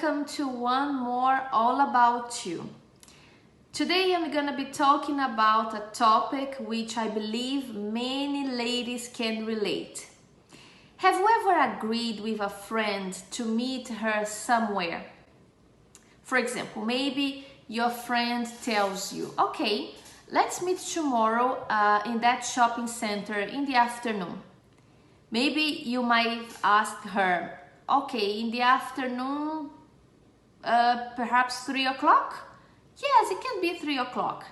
welcome to one more All About You. Today I'm gonna be talking about a topic which I believe many ladies can relate. Have you ever agreed with a friend to meet her somewhere? For example, maybe your friend tells you, okay, let's meet tomorrow in that shopping center in the afternoon. Maybe you might ask her, okay, in the afternoon, perhaps 3 o'clock? Yes, it can be 3 o'clock.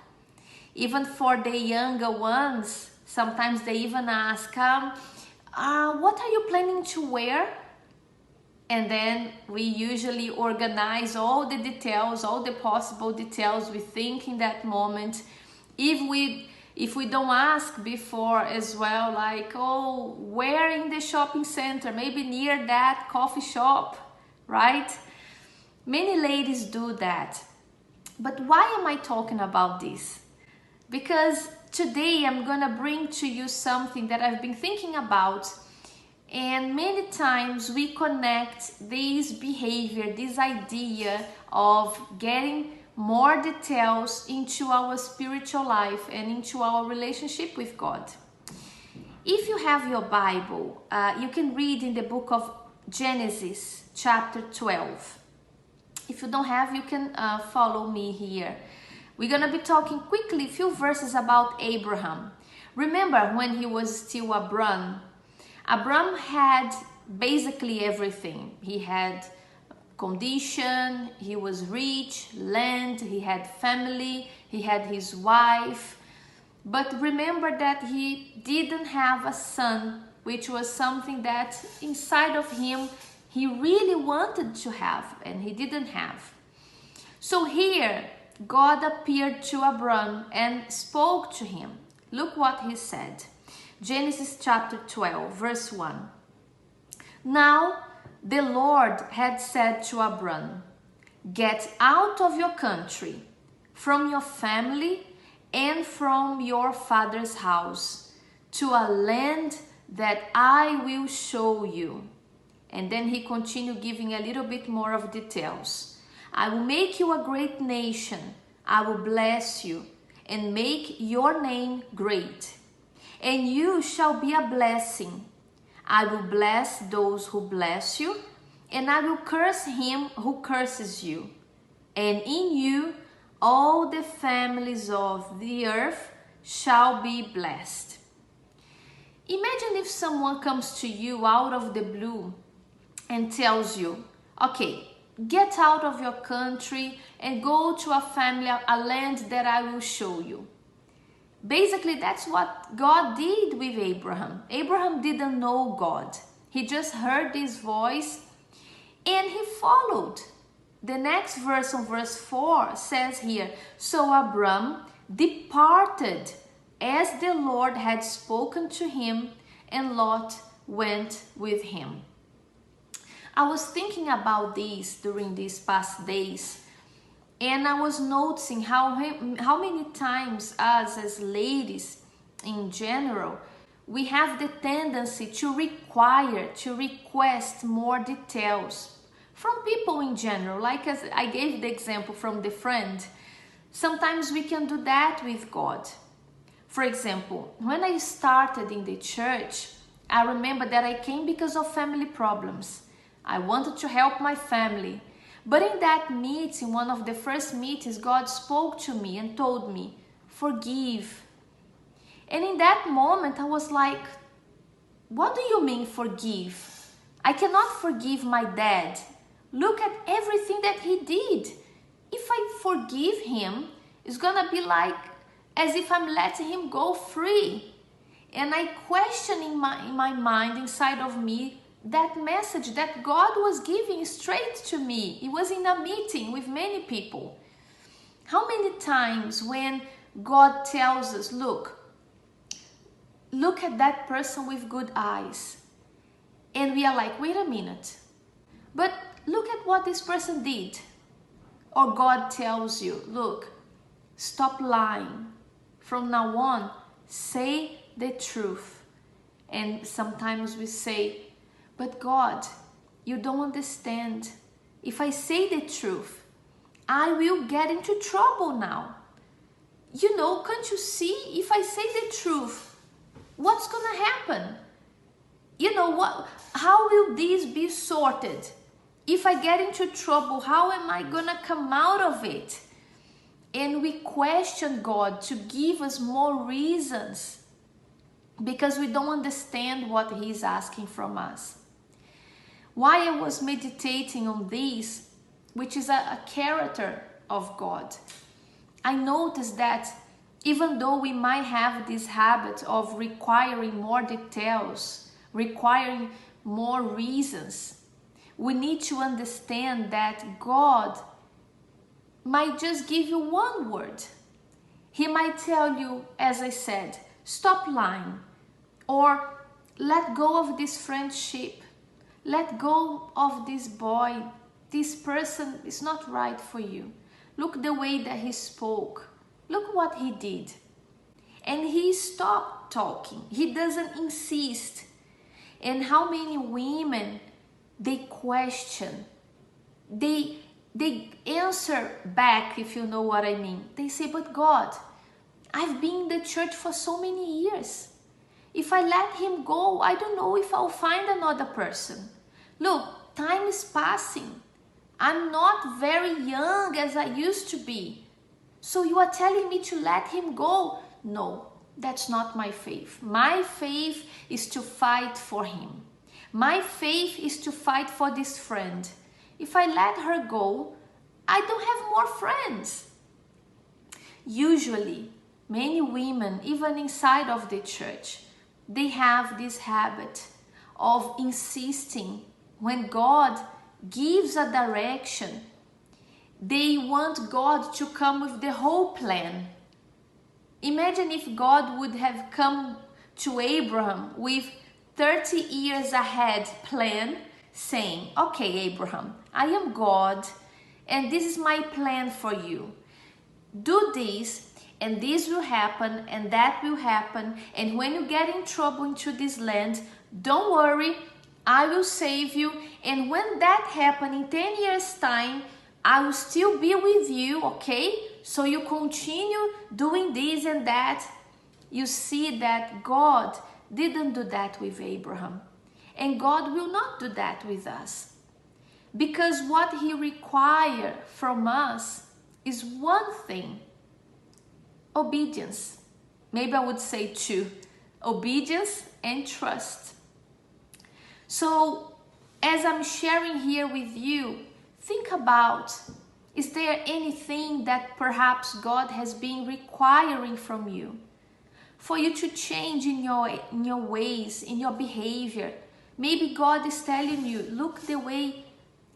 Even for the younger ones, sometimes they even ask, what are you planning to wear? And then we usually organize all the details, all the possible details we think in that moment. If we don't ask before as well, like, oh, where in the shopping center? Maybe near that coffee shop, right? Many ladies do that. But why am I talking about this? Because today I'm gonna bring to you something that I've been thinking about, and many times we connect this behavior, this idea of getting more details into our spiritual life and into our relationship with God. If you have your Bible, you can read in the book of Genesis, chapter 12. If you don't have, you can follow me here. We're gonna be talking quickly a few verses about Abraham. Remember when he was still Abram? Abram had basically everything. He had condition, he was rich, land, he had family, he had his wife. But remember that he didn't have a son, which was something that inside of him he really wanted to have, and he didn't have. So here, God appeared to Abram and spoke to him. Look what he said. Genesis chapter 12, verse 1. Now, the Lord had said to Abram, get out of your country, from your family, and from your father's house, to a land that I will show you. And then he continued giving a little bit more of details. I will make you a great nation. I will bless you and make your name great. And you shall be a blessing. I will bless those who bless you, and I will curse him who curses you. And in you all the families of the earth shall be blessed. Imagine if someone comes to you out of the blue and tells you, okay, get out of your country and go to a land that I will show you. Basically, that's what God did with Abraham. Abraham didn't know God. He just heard this voice and he followed. The next verse, on verse 4, says here, so Abram departed as the Lord had spoken to him, and Lot went with him. I was thinking about this during these past days, and I was noticing how many times us as ladies in general, we have the tendency to request more details from people in general. Like as I gave the example from the friend, sometimes we can do that with God. For example, when I started in the church, I remember that I came because of family problems. I wanted to help my family. But in that meeting, one of the first meetings, God spoke to me and told me, forgive. And in that moment, I was like, what do you mean forgive? I cannot forgive my dad. Look at everything that he did. If I forgive him, it's gonna be like as if I'm letting him go free. And I question in my mind, inside of me, that message that God was giving straight to me. It was in a meeting with many people. How many times when God tells us, look at that person with good eyes, and we are like, wait a minute, but look at what this person did. Or God tells you, look, stop lying. From now on, say the truth. And sometimes we say, but God, you don't understand. if I say the truth, I will get into trouble now. Can't you see? If I say the truth, what's gonna happen? How will this be sorted? If I get into trouble, how am I gonna come out of it? And we question God to give us more reasons because we don't understand what He's asking from us. While I was meditating on this, which is a character of God, I noticed that even though we might have this habit of requiring more details, requiring more reasons, we need to understand that God might just give you one word. He might tell you, as I said, stop lying, or let go of this friendship, let go of this boy, this person is not right for you. Look the way that he spoke, look what he did. And he stopped talking, he doesn't insist. And how many women, they question, they answer back, if you know what I mean. They say, but God, I've been in the church for so many years. If I let him go, I don't know if I'll find another person. Look, time is passing. I'm not very young as I used to be. So you are telling me to let him go? No, that's not my faith. My faith is to fight for him. My faith is to fight for this friend. If I let her go, I don't have more friends. Usually, many women, even inside of the church, they have this habit of insisting when God gives a direction. They want God to come with the whole plan. Imagine if God would have come to Abraham with 30 years ahead plan, saying, okay, Abraham, I am God and this is my plan for you. Do this and this will happen and that will happen, and when you get in trouble into this land, don't worry, I will save you, and when that happens in 10 years time, I will still be with you, okay? So you continue doing this and that. You see that God didn't do that with Abraham, and God will not do that with us, because what he requires from us is one thing: obedience. Maybe I would say two: obedience and trust. So as I'm sharing here with you, think about, is there anything that perhaps God has been requiring from you for you to change in your ways, in your behavior? Maybe God is telling you, look the way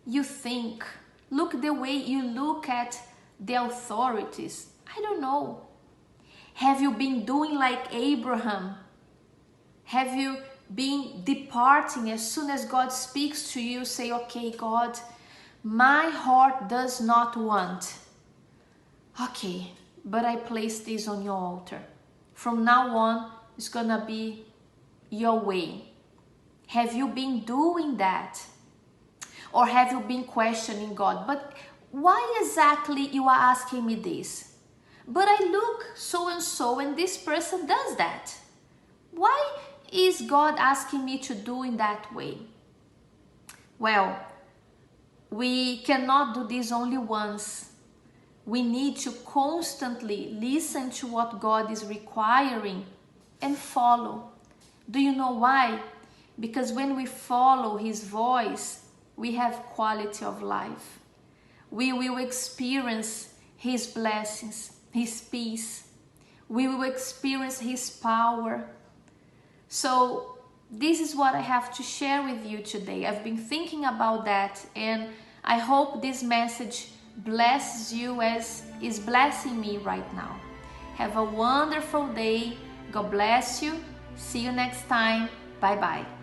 you think, look the way you look at the authorities. I don't know. Have you been doing like Abraham? Have you been departing as soon as God speaks to you? Say, okay, God, my heart does not want. Okay, but I place this on your altar. From now on, it's gonna be your way. Have you been doing that? Or have you been questioning God? But why exactly you are asking me this? But I look so and so and this person does that. Why is God asking me to do in that way? Well, we cannot do this only once. We need to constantly listen to what God is requiring and follow. Do you know why? Because when we follow His voice, we have quality of life. We will experience His blessings, His peace. We will experience His power. So this is what I have to share with you today. I've been thinking about that, and I hope this message blesses you as is blessing me right now. Have a wonderful day. God bless you. See you next time. Bye-bye.